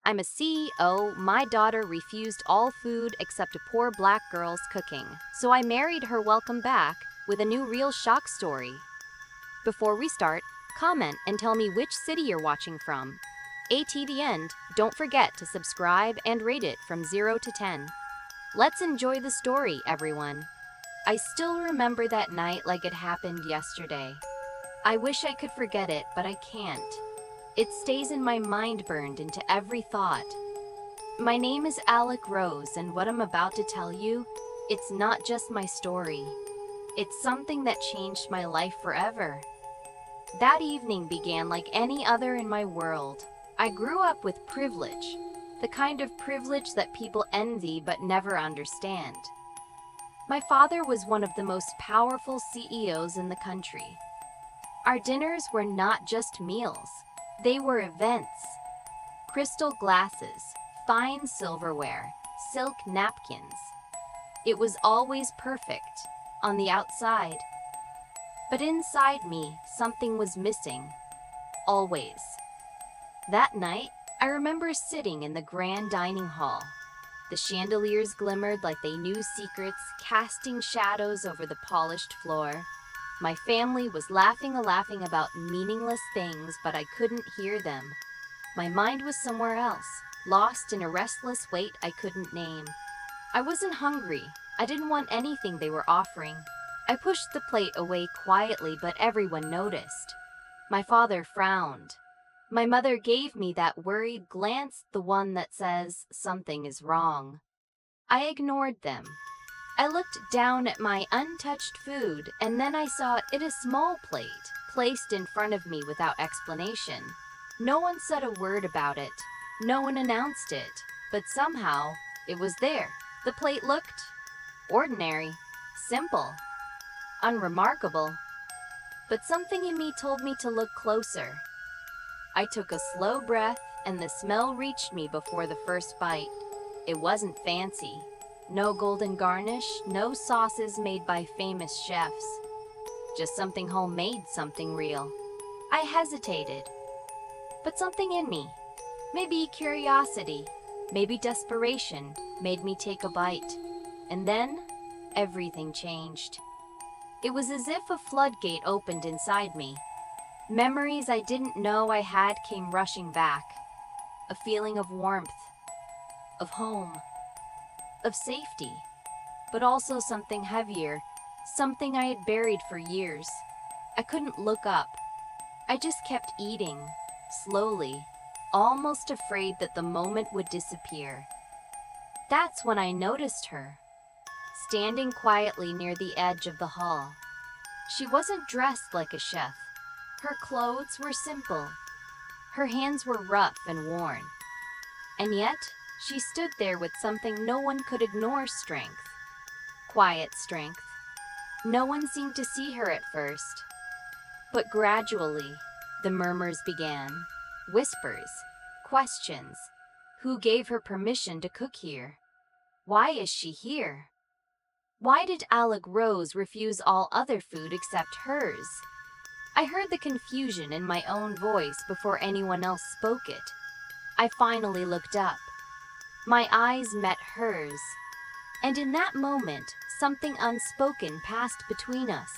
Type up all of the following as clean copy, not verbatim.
I'm a CEO. My daughter refused all food except a poor black girl's cooking. So I married her. Welcome back with a new real shock story. Before we start, comment and tell me which city you're watching from. At the end, don't forget to subscribe and rate it from 0 to 10. Let's enjoy the story, everyone. I still remember that night like it happened yesterday. I wish I could forget it, but I can't. It stays in my mind, burned into every thought. My name is Alec Rose, and what I'm about to tell you, it's not just my story. It's something that changed my life forever. That evening began like any other in my world. I grew up with privilege, the kind of privilege that people envy but never understand. My father was one of the most powerful CEOs in the country. Our dinners were not just meals, they were events. Crystal glasses, fine silverware, silk napkins. It was always perfect, on the outside. But inside me, something was missing. Always. That night, I remember sitting in the grand dining hall. The chandeliers glimmered like they knew secrets, casting shadows over the polished floor. My family was laughing about meaningless things, but I couldn't hear them. My mind was somewhere else, lost in a restless weight I couldn't name. I wasn't hungry. I didn't want anything they were offering. I pushed the plate away quietly, but everyone noticed. My father frowned. My mother gave me that worried glance, the one that says something is wrong. I ignored them. I looked down at my untouched food, and then I saw it, a small plate, placed in front of me without explanation. No one said a word about it. No one announced it. But somehow, it was there. The plate looked ordinary, simple, unremarkable. But something in me told me to look closer. I took a slow breath, and the smell reached me before the first bite. It wasn't fancy. No golden garnish, no sauces made by famous chefs. Just something homemade, something real. I hesitated. But something in me, maybe curiosity, maybe desperation, made me take a bite. And then, everything changed. It was as if a floodgate opened inside me. Memories I didn't know I had came rushing back. A feeling of warmth, of home, of safety, but also something heavier, something I had buried for years. I couldn't look up. I just kept eating, slowly, almost afraid that the moment would disappear. That's when I noticed her, standing quietly near the edge of the hall. She wasn't dressed like a chef. Her clothes were simple. Her hands were rough and worn. And yet, she stood there with something no one could ignore: strength. Quiet strength. No one seemed to see her at first. But gradually, the murmurs began. Whispers. Questions. Who gave her permission to cook here? Why is she here? Why did Alec Rose refuse all other food except hers? I heard the confusion in my own voice before anyone else spoke it. I finally looked up. My eyes met hers. And in that moment, something unspoken passed between us.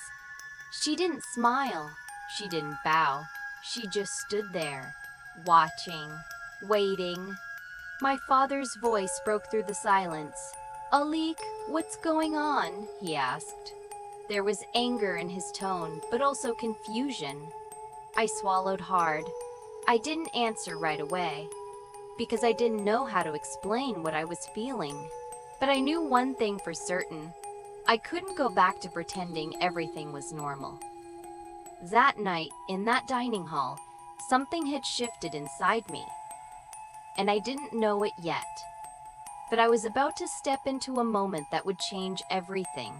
She didn't smile. She didn't bow. She just stood there, watching, waiting. My father's voice broke through the silence. "Alec, what's going on?" he asked. There was anger in his tone, but also confusion. I swallowed hard. I didn't answer right away, because I didn't know how to explain what I was feeling. But I knew one thing for certain. I couldn't go back to pretending everything was normal. That night, in that dining hall, something had shifted inside me. And I didn't know it yet. But I was about to step into a moment that would change everything.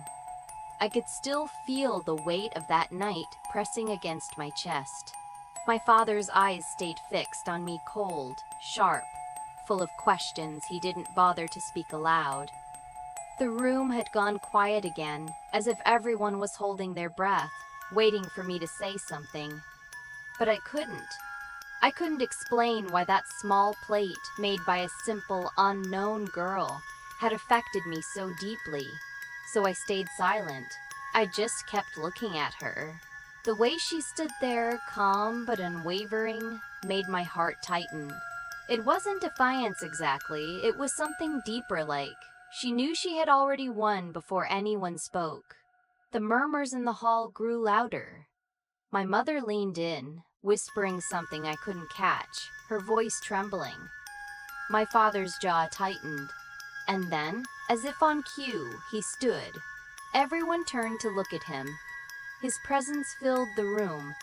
I could still feel the weight of that night pressing against my chest. My father's eyes stayed fixed on me, cold, sharp, full of questions he didn't bother to speak aloud. The room had gone quiet again, as if everyone was holding their breath, waiting for me to say something. But I couldn't. I couldn't explain why that small plate, made by a simple, unknown girl, had affected me so deeply. So I stayed silent. I just kept looking at her. The way she stood there, calm but unwavering, made my heart tighten. It wasn't defiance exactly, it was something deeper, like she knew she had already won before anyone spoke. The murmurs in the hall grew louder. My mother leaned in, whispering something I couldn't catch, her voice trembling. My father's jaw tightened. And then, as if on cue, he stood. Everyone turned to look at him. His presence filled the room.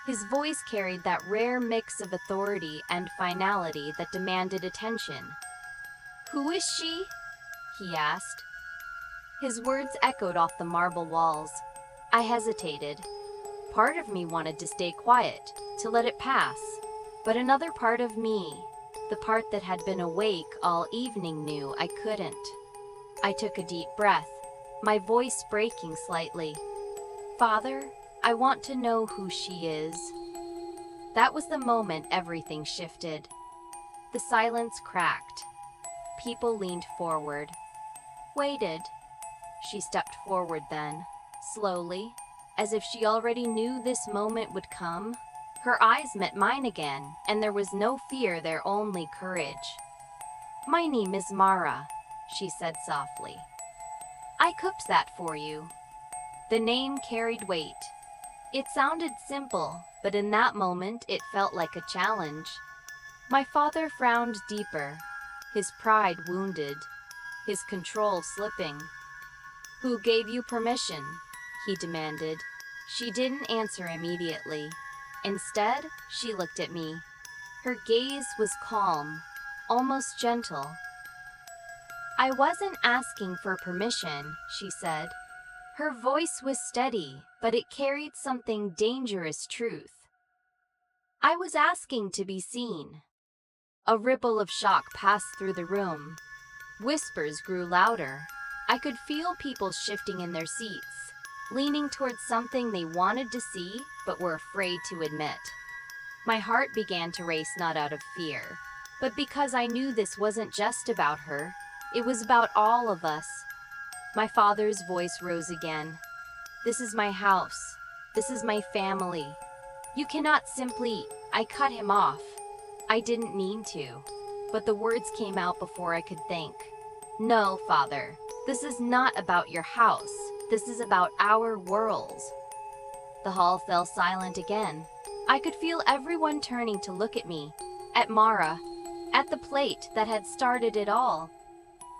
His voice carried that rare mix of authority and finality that demanded attention. "Who is she?" he asked. His words echoed off the marble walls. I hesitated. Part of me wanted to stay quiet, to let it pass. But another part of me, the part that had been awake all evening, knew I couldn't. I took a deep breath, my voice breaking slightly. "Father, I want to know who she is." That was the moment everything shifted. The silence cracked. People leaned forward. Waited. She stepped forward then, slowly, as if she already knew this moment would come. Her eyes met mine again, and there was no fear there, only courage. "My name is Mara," she said softly. "I cooked that for you." The name carried weight. It sounded simple, but in that moment it felt like a challenge. My father frowned deeper, his pride wounded, his control slipping. "Who gave you permission?" he demanded. She didn't answer immediately. Instead, she looked at me. Her gaze was calm, almost gentle. "I wasn't asking for permission," she said. Her voice was steady, but it carried something dangerous truth. "I was asking to be seen." A ripple of shock passed through the room. Whispers grew louder. I could feel people shifting in their seats, leaning towards something they wanted to see but were afraid to admit. My heart began to race, not out of fear, but because I knew this wasn't just about her. It was about all of us. My father's voice rose again. "This is my house. This is my family. You cannot simply—" I cut him off. I didn't mean to, but the words came out before I could think. "No, Father, this is not about your house. This is about our worlds." The hall fell silent again. I could feel everyone turning to look at me, at Mara, at the plate that had started it all.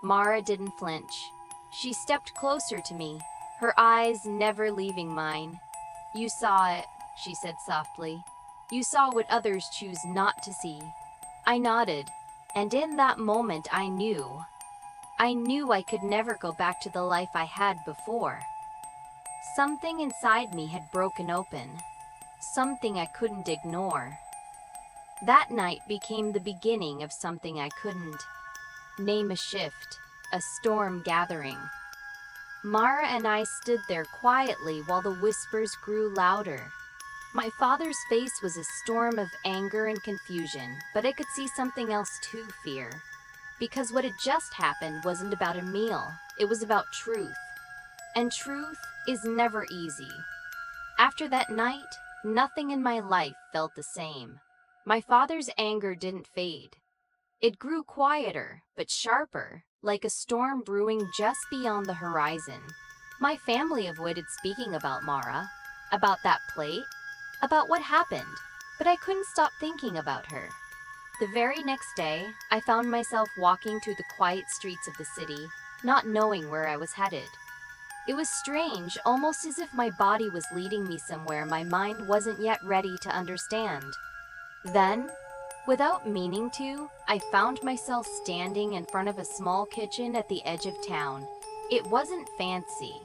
Mara didn't flinch. She stepped closer to me, her eyes never leaving mine. "You saw it," she said softly. "You saw what others choose not to see." I nodded, and in that moment I knew I could never go back to the life I had before. Something inside me had broken open, something I couldn't ignore. That night became the beginning of something I couldn't name, a shift, a storm gathering. Mara and I stood there quietly while the whispers grew louder. My father's face was a storm of anger and confusion, but I could see something else too, fear. Because what had just happened wasn't about a meal, it was about truth. And truth is never easy. After that night, nothing in my life felt the same. My father's anger didn't fade. It grew quieter, but sharper, like a storm brewing just beyond the horizon. My family avoided speaking about Mara, about that plate, about what happened, but I couldn't stop thinking about her. The very next day, I found myself walking through the quiet streets of the city, not knowing where I was headed. It was strange, almost as if my body was leading me somewhere my mind wasn't yet ready to understand. Then, without meaning to, I found myself standing in front of a small kitchen at the edge of town. It wasn't fancy.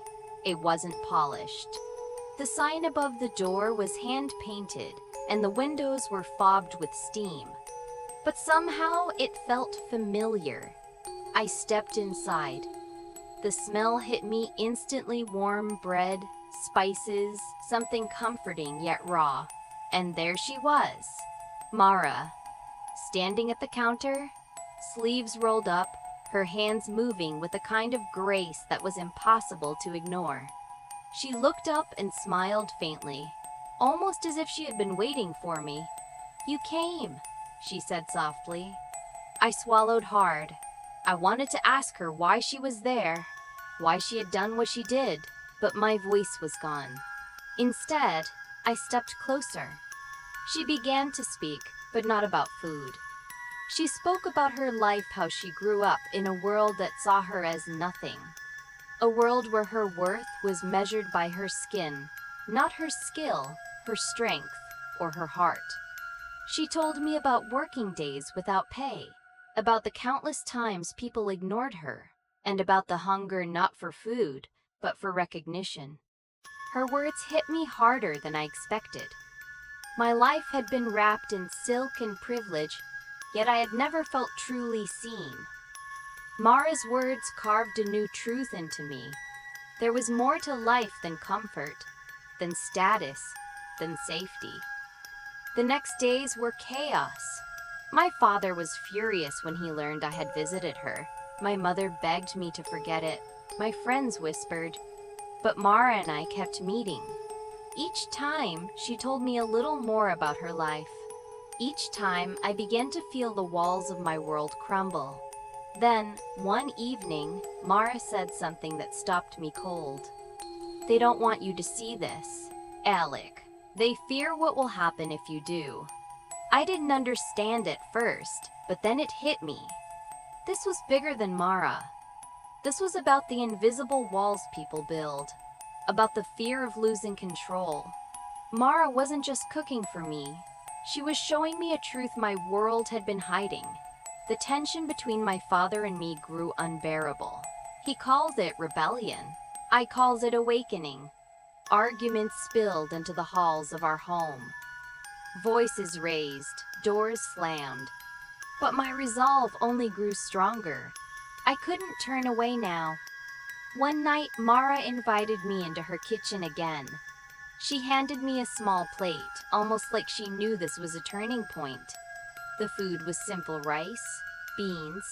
It wasn't polished. The sign above the door was hand-painted, and the windows were fogged with steam. But somehow it felt familiar. I stepped inside. The smell hit me instantly, warm bread, spices, something comforting yet raw. And there she was. Mara, standing at the counter, sleeves rolled up, her hands moving with a kind of grace that was impossible to ignore. She looked up and smiled faintly, almost as if she had been waiting for me. "You came," she said softly. I swallowed hard. I wanted to ask her why she was there, why she had done what she did, but my voice was gone. Instead, I stepped closer. She began to speak, but not about food. She spoke about her life, how she grew up in a world that saw her as nothing. A world where her worth was measured by her skin, not her skill, her strength, or her heart. She told me about working days without pay, about the countless times people ignored her, and about the hunger not for food, but for recognition. Her words hit me harder than I expected. My life had been wrapped in silk and privilege, yet I had never felt truly seen. Mara's words carved a new truth into me. There was more to life than comfort, than status, than safety. The next days were chaos. My father was furious when he learned I had visited her. My mother begged me to forget it. My friends whispered. But Mara and I kept meeting. Each time, she told me a little more about her life. Each time, I began to feel the walls of my world crumble. Then, one evening, Mara said something that stopped me cold. "They don't want you to see this, Alec. They fear what will happen if you do." I didn't understand at first, but then it hit me. This was bigger than Mara. This was about the invisible walls people build, about the fear of losing control. Mara wasn't just cooking for me. She was showing me a truth my world had been hiding. The tension between my father and me grew unbearable. He calls it rebellion. I calls it awakening. Arguments spilled into the halls of our home. Voices raised, doors slammed. But my resolve only grew stronger. I couldn't turn away now. One night, Mara invited me into her kitchen again. She handed me a small plate, almost like she knew this was a turning point. The food was simple rice, beans,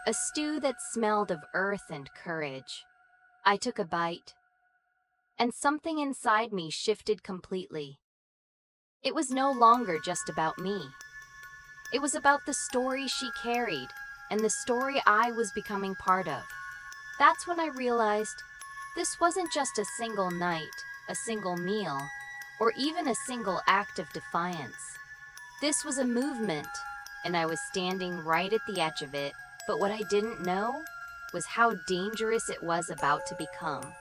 a stew that smelled of earth and courage. I took a bite, and something inside me shifted completely. It was no longer just about me. It was about the story she carried, and the story I was becoming part of. That's when I realized this wasn't just a single night, a single meal, or even a single act of defiance. This was a movement, and I was standing right at the edge of it, but what I didn't know was how dangerous it was about to become.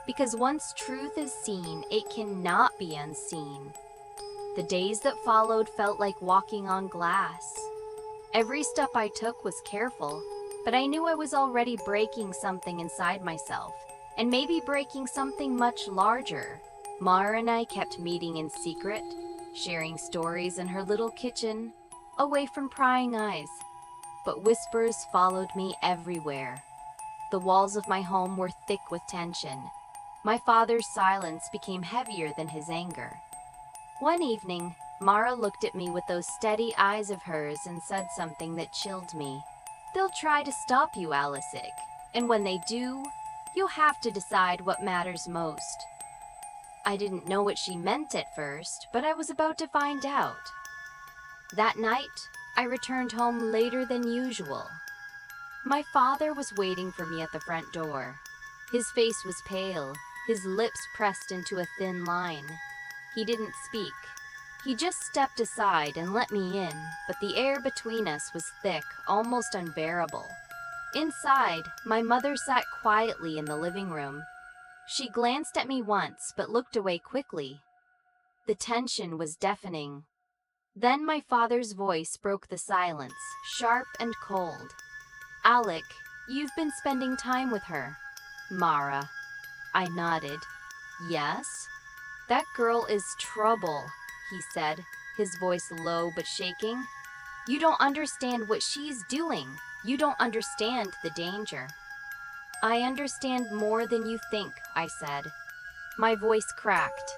Because once truth is seen, it cannot be unseen. The days that followed felt like walking on glass. Every step I took was careful, but I knew I was already breaking something inside myself, and maybe breaking something much larger. Mara and I kept meeting in secret, sharing stories in her little kitchen, away from prying eyes. But whispers followed me everywhere. The walls of my home were thick with tension. My father's silence became heavier than his anger. One evening, Mara looked at me with those steady eyes of hers and said something that chilled me. "They'll try to stop you, Alisic, and when they do, you'll have to decide what matters most." I didn't know what she meant at first, but I was about to find out. That night, I returned home later than usual. My father was waiting for me at the front door. His face was pale, his lips pressed into a thin line. He didn't speak. He just stepped aside and let me in, but the air between us was thick, almost unbearable. Inside, my mother sat quietly in the living room. She glanced at me once, but looked away quickly. The tension was deafening. Then my father's voice broke the silence, sharp and cold. "Alec, you've been spending time with her." "Mara." I nodded. "Yes?" "That girl is trouble," he said, his voice low but shaking. "You don't understand what she's doing. You don't understand the danger." "I understand more than you think," I said. My voice cracked.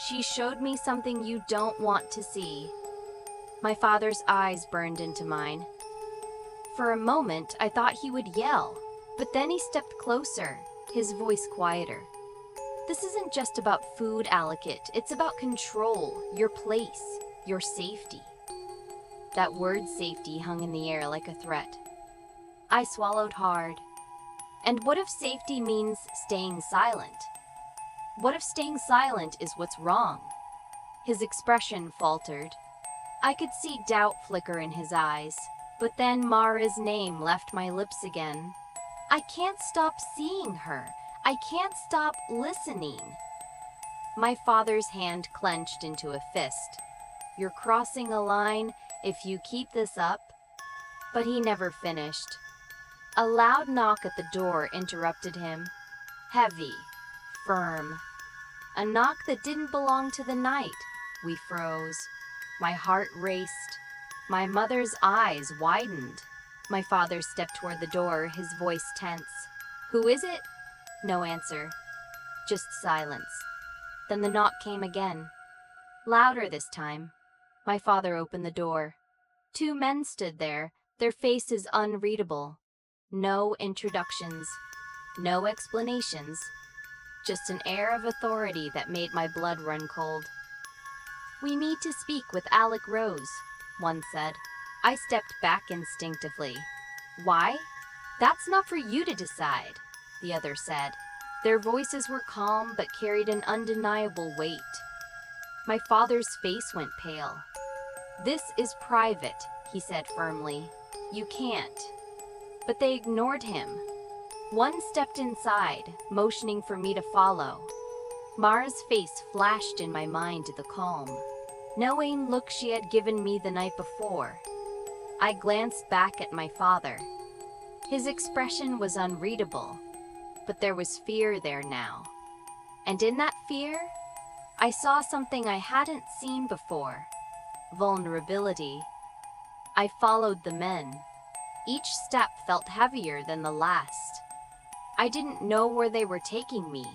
"She showed me something you don't want to see." My father's eyes burned into mine. For a moment, I thought he would yell, but then he stepped closer, his voice quieter. This isn't just about food, Alakit. It's about control, your place, your safety. That word safety hung in the air like a threat. I swallowed hard. And what if safety means staying silent? What if staying silent is what's wrong? His expression faltered. I could see doubt flicker in his eyes, but then Mara's name left my lips again. I can't stop seeing her. I can't stop listening. My father's hand clenched into a fist. You're crossing a line if you keep this up. But he never finished. A loud knock at the door interrupted him. Heavy, firm. A knock that didn't belong to the night. We froze. My heart raced. My mother's eyes widened. My father stepped toward the door, his voice tense. Who is it? No answer. Just silence. Then the knock came again. Louder this time. My father opened the door. Two men stood there, their faces unreadable. No introductions. No explanations. Just an air of authority that made my blood run cold. We need to speak with Alec Rose, one said. I stepped back instinctively. Why? That's not for you to decide, the other said. Their voices were calm but carried an undeniable weight. My father's face went pale. This is private, he said firmly. You can't. But they ignored him. One stepped inside, motioning for me to follow. Mara's face flashed in my mind the calm, knowing look she had given me the night before. I glanced back at my father. His expression was unreadable, but there was fear there now. And in that fear, I saw something I hadn't seen before. Vulnerability. I followed the men. Each step felt heavier than the last. I didn't know where they were taking me,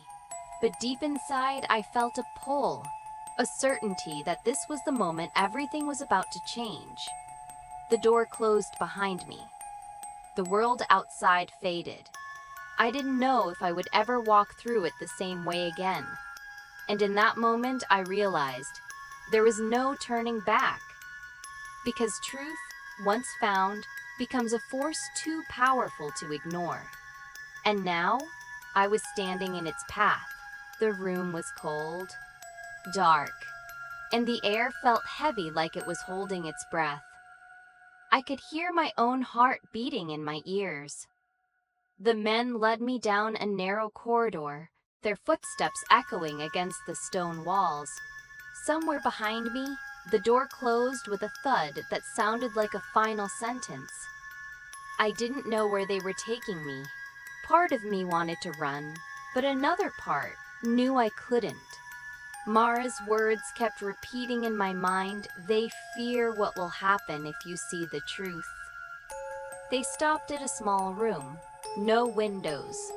but deep inside I felt a pull, a certainty that this was the moment everything was about to change. The door closed behind me. The world outside faded. I didn't know if I would ever walk through it the same way again. And in that moment I realized there was no turning back. Because truth, once found, becomes a force too powerful to ignore. And now, I was standing in its path. The room was cold, dark, and the air felt heavy like it was holding its breath. I could hear my own heart beating in my ears. The men led me down a narrow corridor, their footsteps echoing against the stone walls. Somewhere behind me, the door closed with a thud that sounded like a final sentence. I didn't know where they were taking me. Part of me wanted to run, but another part knew I couldn't. Mara's words kept repeating in my mind, they fear what will happen if you see the truth. They stopped at a small room, no windows,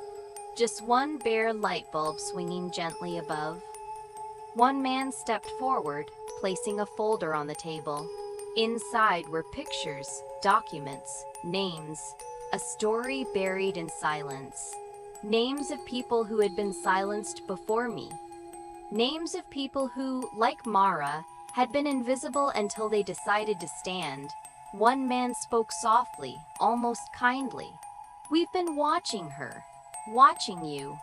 just one bare light bulb swinging gently above. One man stepped forward, placing a folder on the table. Inside were pictures, documents, names, a story buried in silence. Names of people who had been silenced before me. Names of people who, like Mara, had been invisible until they decided to stand. One man spoke softly, almost kindly. We've been watching her, watching you.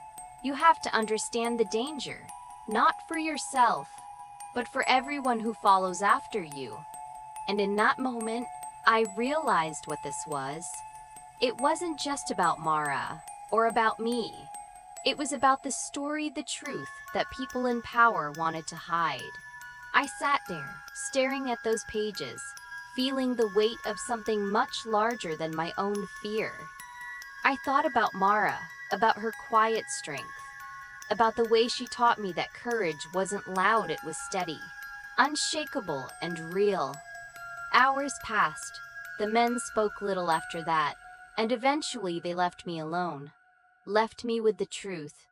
You have to understand the danger, not for yourself, but for everyone who follows after you. And in that moment, I realized what this was. It wasn't just about Mara, or about me. It was about the story, the truth, that people in power wanted to hide. I sat there, staring at those pages, feeling the weight of something much larger than my own fear. I thought about Mara, about her quiet strength, about the way she taught me that courage wasn't loud, it was steady, unshakable and real. Hours passed. The men spoke little after that, and eventually they left me alone. Left me with the truth.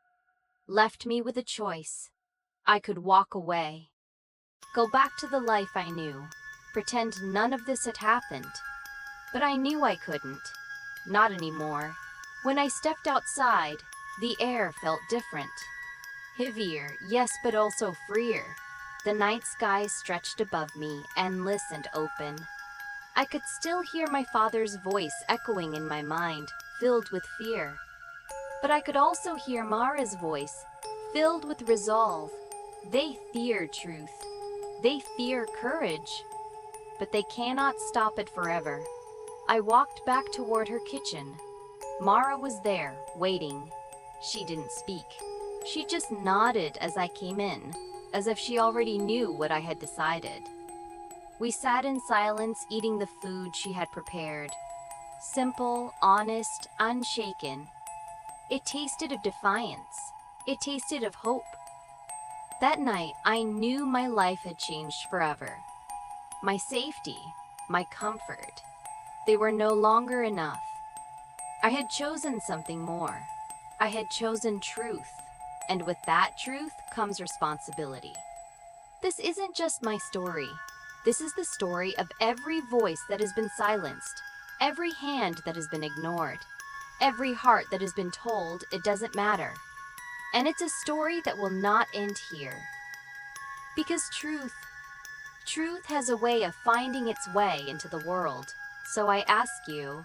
Left me with a choice. I could walk away. Go back to the life I knew. pretend none of this had happened. But I knew I couldn't. Not anymore. When I stepped outside, the air felt different. Heavier, yes, but also freer. The night sky stretched above me, endless and open. I could still hear my father's voice echoing in my mind, filled with fear. But I could also hear Mara's voice, filled with resolve. They fear truth. They fear courage. But they cannot stop it forever. I walked back toward her kitchen. Mara was there, waiting. She didn't speak. She just nodded as I came in, as if she already knew what I had decided. We sat in silence, eating the food she had prepared. Simple, honest, unshaken. It tasted of defiance. It tasted of hope. That night, I knew my life had changed forever. My safety, my comfort, they were no longer enough. I had chosen something more. I had chosen truth. And with that truth comes responsibility. This isn't just my story. This is the story of every voice that has been silenced, every hand that has been ignored, every heart that has been told it doesn't matter. And it's a story that will not end here. Because truth has a way of finding its way into the world. So I ask you,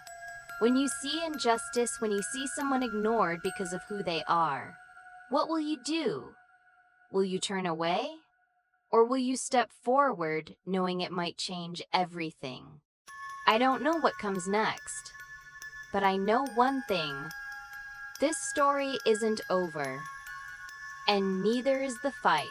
when you see injustice, when you see someone ignored because of who they are, what will you do? Will you turn away? Or will you step forward knowing it might change everything? I don't know what comes next, but I know one thing. This story isn't over, and neither is the fight.